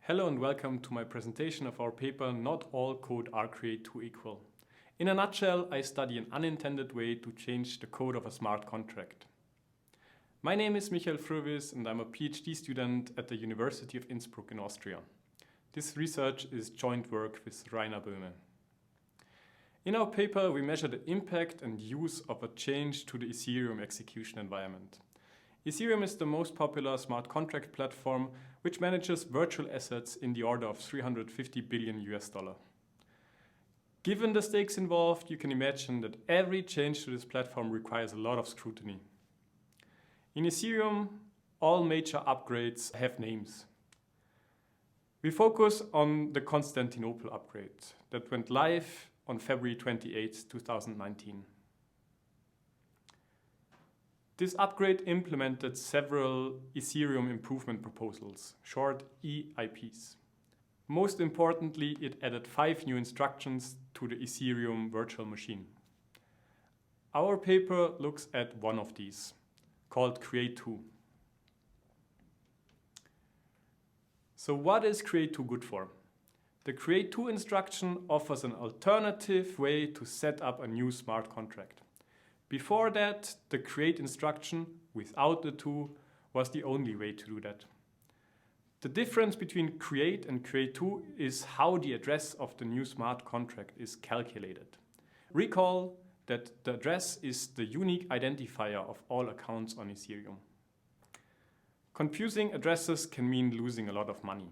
Hello and welcome to my presentation of our paper, Not All Code are Create2 Equal. In a nutshell, I study an unintended way to change the code of a smart contract. My name is Fröwis and I'm a PhD student at the University of Innsbruck in Austria. This research is joint work with Böhme. In our paper, we measure the impact and use of a change to the Ethereum execution environment. Ethereum is the most popular smart contract platform which manages virtual assets in the order of 350 billion US dollar. Given the stakes involved, you can imagine that every change to this platform requires a lot of scrutiny. In Ethereum, all major upgrades have names. We focus on the Constantinople upgrade that went live on February 28, 2019. This upgrade implemented several Ethereum improvement proposals, short EIPs. Most importantly, it added 5 new instructions to the Ethereum virtual machine. Our paper looks at one of these, called Create2. So what is Create2 good for? The Create2 instruction offers an alternative way to set up a new smart contract. Before that, the create instruction without the to was the only way to do that. The difference between create and create2 is how the address of the new smart contract is calculated. Recall that the address is the unique identifier of all accounts on Ethereum. Confusing addresses can mean losing a lot of money.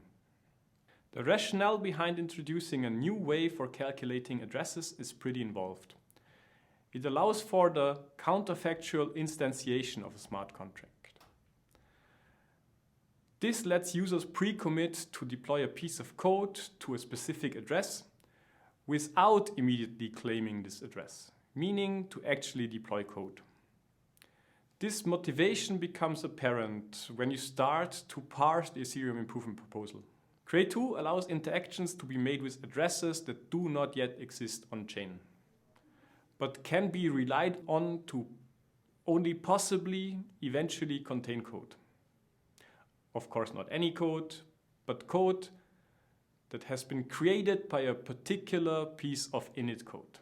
The rationale behind introducing a new way for calculating addresses is pretty involved. It allows for the counterfactual instantiation of a smart contract. This lets users pre-commit to deploy a piece of code to a specific address without immediately claiming this address, meaning to actually deploy code. This motivation becomes apparent when you start to parse the Ethereum improvement proposal. Create2 allows interactions to be made with addresses that do not yet exist on-chain, but can be relied on to only possibly eventually contain code. Of course, not any code, but code that has been created by a particular piece of init code.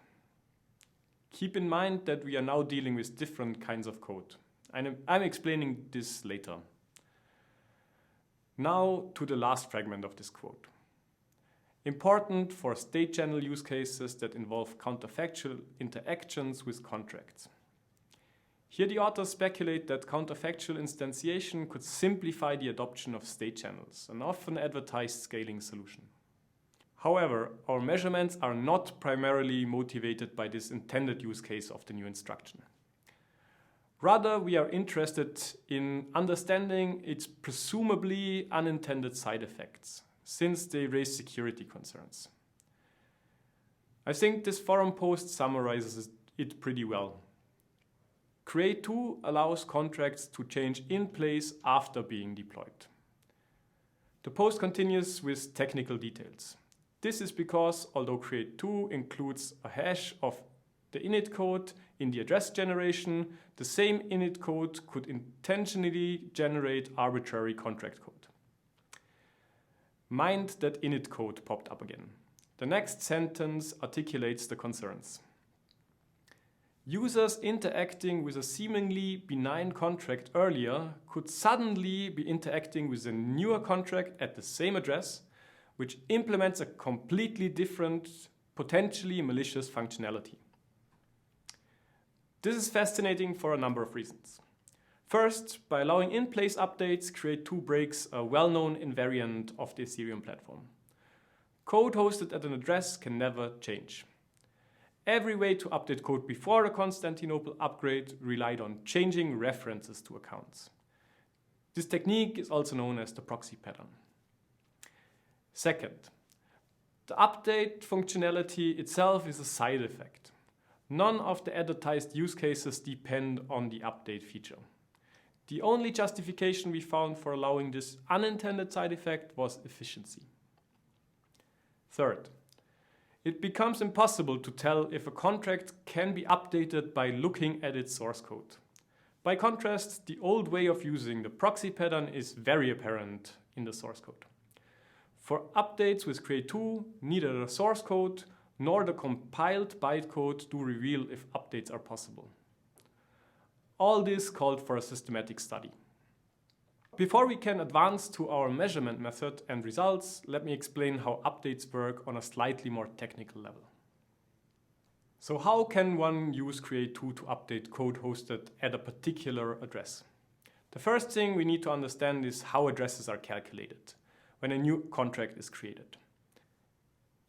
Keep in mind that we are now dealing with different kinds of code. I'm explaining this later. Now to the last fragment of this quote. Important for state channel use cases that involve counterfactual interactions with contracts. Here the authors speculate that counterfactual instantiation could simplify the adoption of state channels, an often advertised scaling solution. However, our measurements are not primarily motivated by this intended use case of the new instruction. Rather, we are interested in understanding its presumably unintended side effects, since they raise security concerns. I think this forum post summarizes it pretty well. Create2 allows contracts to change in place after being deployed. The post continues with technical details. This is because although Create2 includes a hash of the init code in the address generation, the same init code could intentionally generate arbitrary contract code. Mind that init code popped up again. The next sentence articulates the concerns. Users interacting with a seemingly benign contract earlier could suddenly be interacting with a newer contract at the same address, which implements a completely different, potentially malicious functionality. This is fascinating for a number of reasons. First, by allowing in-place updates, Create2 breaks a well-known invariant of the Ethereum platform. Code hosted at an address can never change. Every way to update code before the Constantinople upgrade relied on changing references to accounts. This technique is also known as the proxy pattern. Second, the update functionality itself is a side effect. None of the advertised use cases depend on the update feature. The only justification we found for allowing this unintended side effect was efficiency. Third, it becomes impossible to tell if a contract can be updated by looking at its source code. By contrast, the old way of using the proxy pattern is very apparent in the source code. For updates with Create2, neither the source code nor the compiled bytecode do reveal if updates are possible. All this called for a systematic study. Before we can advance to our measurement method and results, let me explain how updates work on a slightly more technical level. So how can one use Create2 to update code hosted at a particular address? The first thing we need to understand is how addresses are calculated when a new contract is created.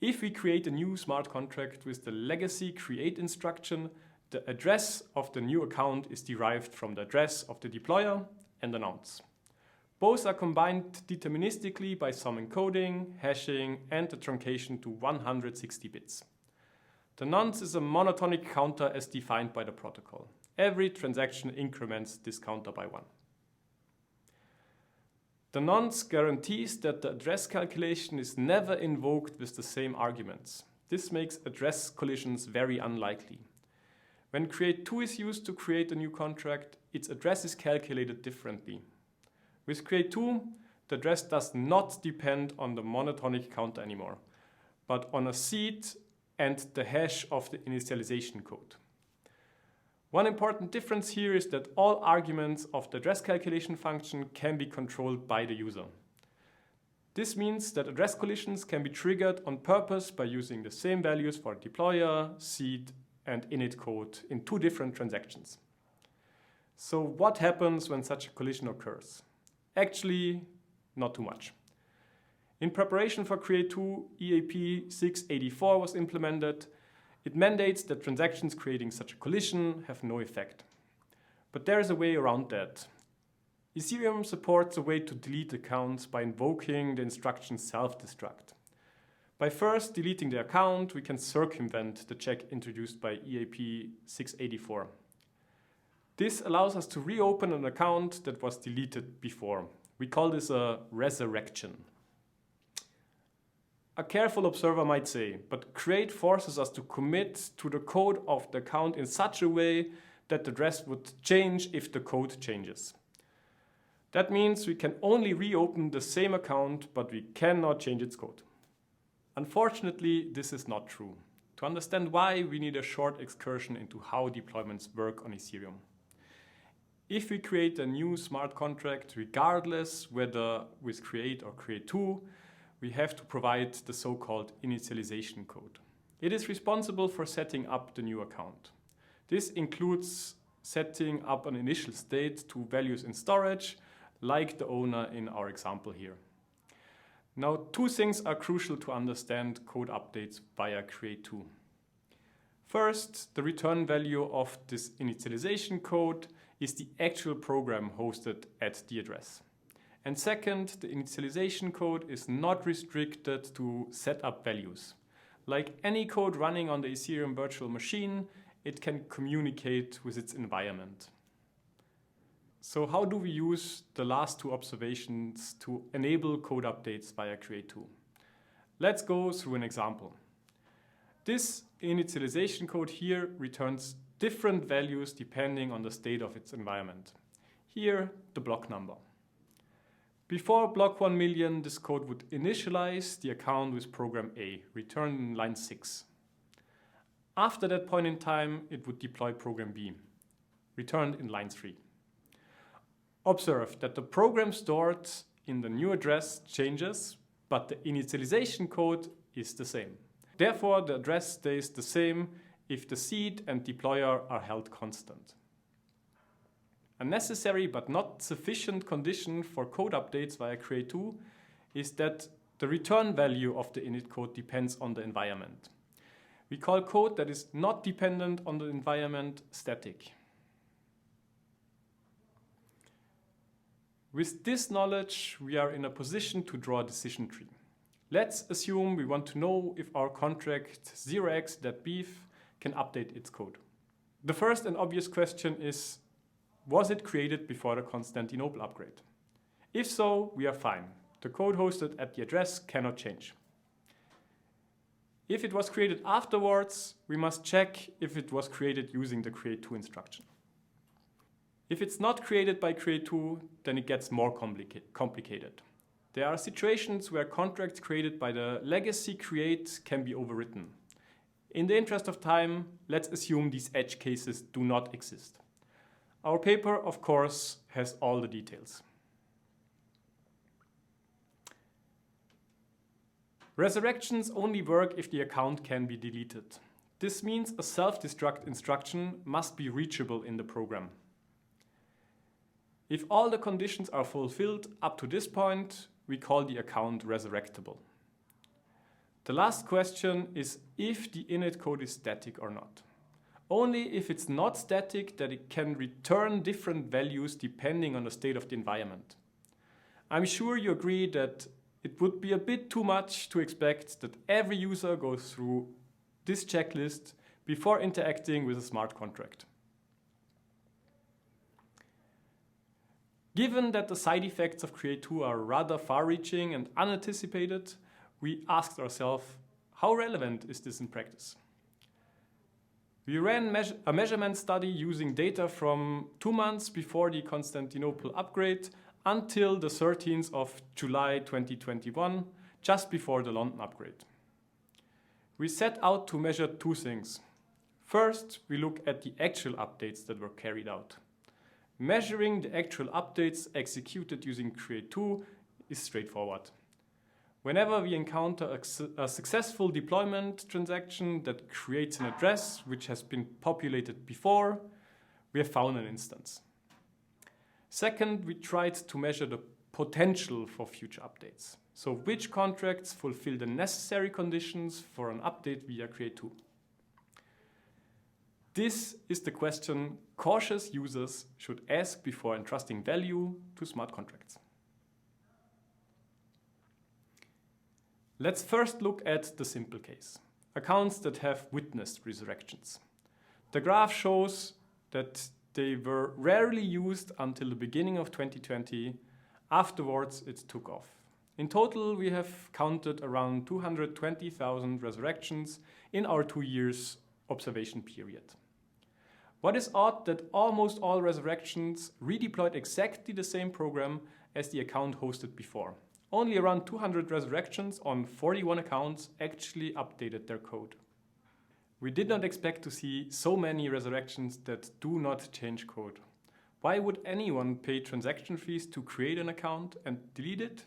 If we create a new smart contract with the legacy create instruction, the address of the new account is derived from the address of the deployer and the nonce. Both are combined deterministically by some encoding, hashing, and the truncation to 160 bits. The nonce is a monotonic counter as defined by the protocol. Every transaction increments this counter by 1. The nonce guarantees that the address calculation is never invoked with the same arguments. This makes address collisions very unlikely. When Create2 is used to create a new contract, its address is calculated differently. With Create2, the address does not depend on the monotonic counter anymore, but on a seed and the hash of the initialization code. One important difference here is that all arguments of the address calculation function can be controlled by the user. This means that address collisions can be triggered on purpose by using the same values for deployer, seed, and init code in 2 different transactions. So what happens when such a collision occurs? Actually, not too much. In preparation for Create2, EAP 684 was implemented. It mandates that transactions creating such a collision have no effect. But there is a way around that. Ethereum supports a way to delete accounts by invoking the instruction self-destruct. By first deleting the account, we can circumvent the check introduced by EAP 684. This allows us to reopen an account that was deleted before. We call this a resurrection. A careful observer might say, but Create forces us to commit to the code of the account in such a way that the address would change if the code changes. That means we can only reopen the same account, but we cannot change its code. Unfortunately, this is not true. To understand why, we need a short excursion into how deployments work on Ethereum. If we create a new smart contract, regardless whether with Create or Create2, we have to provide the so-called initialization code. It is responsible for setting up the new account. This includes setting up an initial state to values in storage, like the owner in our example here. Now, 2 things are crucial to understand code updates via Create2. First, the return value of this initialization code is the actual program hosted at the address. And second, the initialization code is not restricted to setup values. Like any code running on the Ethereum virtual machine, it can communicate with its environment. So how do we use the last 2 observations to enable code updates via Create2? Let's go through an example. This initialization code here returns different values depending on the state of its environment. Here, the block number. Before block 1 million, this code would initialize the account with program A, returned in line 6. After that point in time, it would deploy program B, returned in line 3. Observe that the program stored in the new address changes, but the initialization code is the same. Therefore, the address stays the same if the seed and deployer are held constant. A necessary but not sufficient condition for code updates via Create2 is that the return value of the init code depends on the environment. We call code that is not dependent on the environment static. With this knowledge, we are in a position to draw a decision tree. Let's assume we want to know if our contract 0x.beef can update its code. The first and obvious question is, was it created before the Constantinople upgrade? If so, we are fine. The code hosted at the address cannot change. If it was created afterwards, we must check if it was created using the Create2 instruction. If it's not created by Create2, then it gets more complicated. There are situations where contracts created by the legacy create can be overwritten. In the interest of time, let's assume these edge cases do not exist. Our paper, of course, has all the details. Resurrections only work if the account can be deleted. This means a self-destruct instruction must be reachable in the program. If all the conditions are fulfilled up to this point, we call the account resurrectable. The last question is if the init code is static or not. Only if it's not static that it can return different values depending on the state of the environment. I'm sure you agree that it would be a bit too much to expect that every user goes through this checklist before interacting with a smart contract. Given that the side effects of Create2 are rather far-reaching and unanticipated, we asked ourselves, how relevant is this in practice? We ran a measurement study using data from 2 months before the Constantinople upgrade until the 13th of July 2021, just before the London upgrade. We set out to measure 2 things. First, we look at the actual updates that were carried out. Measuring the actual updates executed using Create2 is straightforward. Whenever we encounter a successful deployment transaction that creates an address which has been populated before, we have found an instance. Second, we tried to measure the potential for future updates. So which contracts fulfill the necessary conditions for an update via Create2? This is the question cautious users should ask before entrusting value to smart contracts. Let's first look at the simple case, accounts that have witnessed resurrections. The graph shows that they were rarely used until the beginning of 2020. Afterwards, it took off. In total, we have counted around 220,000 resurrections in our 2 years observation period. What is odd that almost all resurrections redeployed exactly the same program as the account hosted before. Only around 200 resurrections on 41 accounts actually updated their code. We did not expect to see so many resurrections that do not change code. Why would anyone pay transaction fees to create an account and delete it,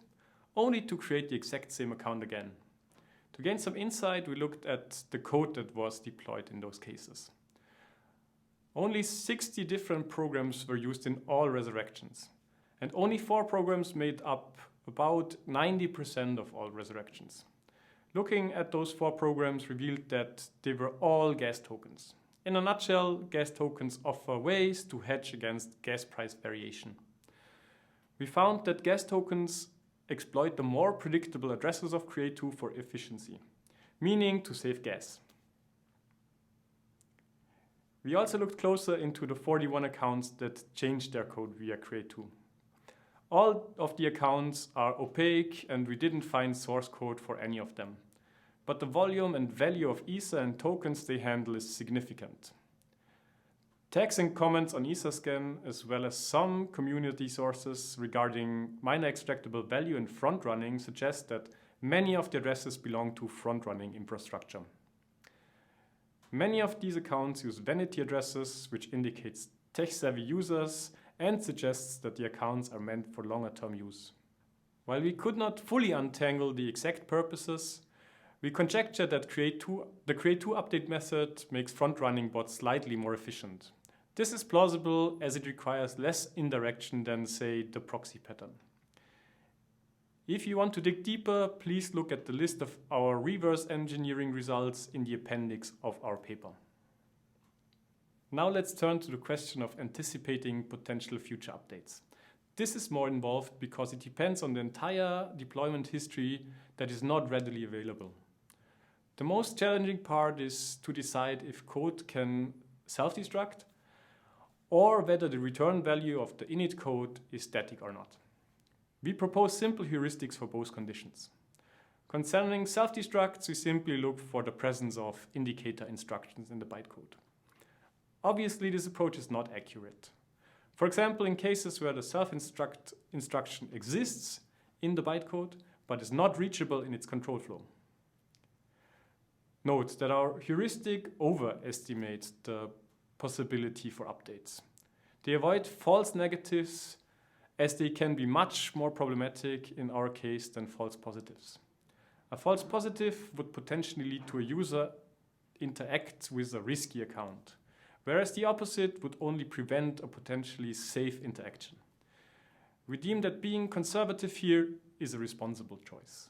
only to create the exact same account again? To gain some insight, we looked at the code that was deployed in those cases. Only 60 different programs were used in all resurrections, and only 4 programs made up about 90% of all resurrections. Looking at those 4 programs revealed that they were all gas tokens. In a nutshell, gas tokens offer ways to hedge against gas price variation. We found that gas tokens exploit the more predictable addresses of Create2 for efficiency, meaning to save gas. We also looked closer into the 41 accounts that changed their code via Create2. All of the accounts are opaque and we didn't find source code for any of them. But the volume and value of Ether and tokens they handle is significant. Tags and comments on EtherScan, as well as some community sources regarding miner extractable value and front-running, suggest that many of the addresses belong to front-running infrastructure. Many of these accounts use vanity addresses, which indicates tech-savvy users and suggests that the accounts are meant for longer-term use. While we could not fully untangle the exact purposes, we conjecture that the Create2 update method makes front-running bots slightly more efficient. This is plausible as it requires less indirection than, say, the proxy pattern. If you want to dig deeper, please look at the list of our reverse engineering results in the appendix of our paper. Now let's turn to the question of anticipating potential future updates. This is more involved because it depends on the entire deployment history that is not readily available. The most challenging part is to decide if code can self-destruct or whether the return value of the init code is static or not. We propose simple heuristics for both conditions. Concerning self-destructs, we simply look for the presence of indicator instructions in the bytecode. Obviously, this approach is not accurate. For example, in cases where the self-destruct instruction exists, in the bytecode, but is not reachable in its control flow. Note that our heuristic overestimates the possibility for updates. They avoid false negatives, as they can be much more problematic in our case than false positives. A false positive would potentially lead to a user interacts with a risky account, whereas the opposite would only prevent a potentially safe interaction. We deem that being conservative here is a responsible choice.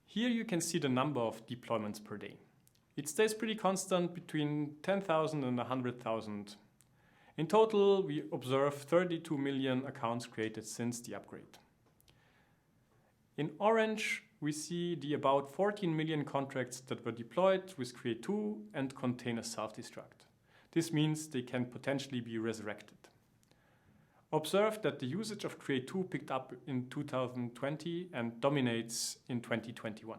Here you can see the number of deployments per day. It stays pretty constant between 10,000 and 100,000. In total, we observe 32 million accounts created since the upgrade. In orange, we see the about 14 million contracts that were deployed with Create2 and contain a self-destruct. This means they can potentially be resurrected. Observe that the usage of Create2 picked up in 2020 and dominates in 2021.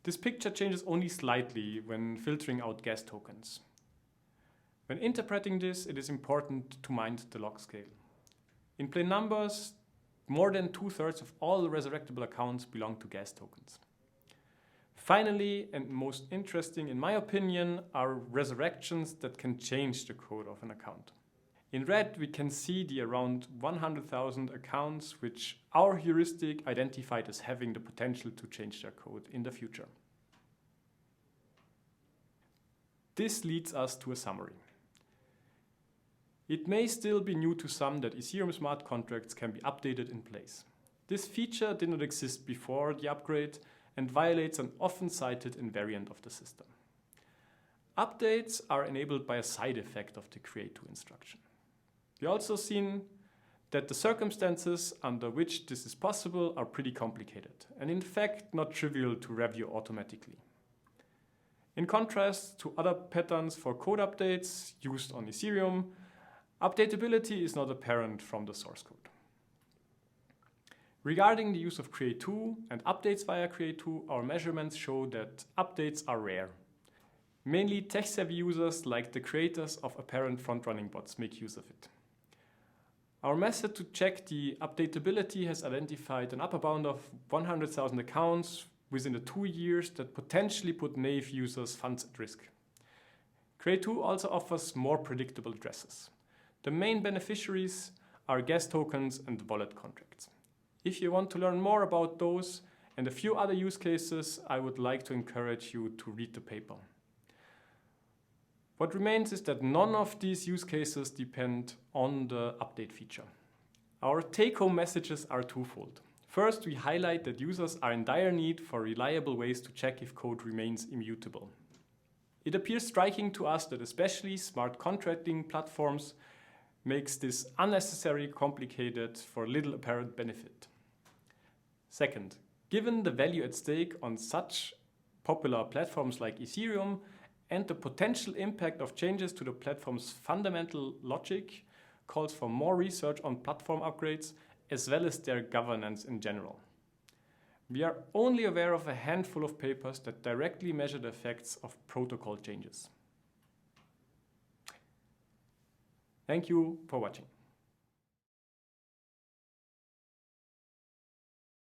This picture changes only slightly when filtering out gas tokens. When interpreting this, it is important to mind the log scale. In plain numbers, more than 2/3 of all resurrectable accounts belong to gas tokens. Finally, and most interesting in my opinion, are resurrections that can change the code of an account. In red, we can see the around 100,000 accounts which our heuristic identified as having the potential to change their code in the future. This leads us to a summary. It may still be new to some that Ethereum smart contracts can be updated in place. This feature did not exist before the upgrade and violates an often cited invariant of the system. Updates are enabled by a side effect of the Create2 instruction. We also seen that the circumstances under which this is possible are pretty complicated and in fact not trivial to review automatically. In contrast to other patterns for code updates used on Ethereum, updatability is not apparent from the source code. Regarding the use of Create2 and updates via Create2, our measurements show that updates are rare. Mainly tech-savvy users like the creators of apparent front-running bots make use of it. Our method to check the updatability has identified an upper bound of 100,000 accounts within the 2 years that potentially put naive users' funds at risk. Create2 also offers more predictable addresses. The main beneficiaries are gas tokens and wallet contracts. If you want to learn more about those and a few other use cases, I would like to encourage you to read the paper. What remains is that none of these use cases depend on the update feature. Our take-home messages are twofold. First, we highlight that users are in dire need for reliable ways to check if code remains immutable. It appears striking to us that especially smart contracting platforms makes this unnecessarily complicated for little apparent benefit. Second, given the value at stake on such popular platforms like Ethereum and the potential impact of changes to the platform's fundamental logic, calls for more research on platform upgrades as well as their governance in general. We are only aware of a handful of papers that directly measure the effects of protocol changes. Thank you for watching.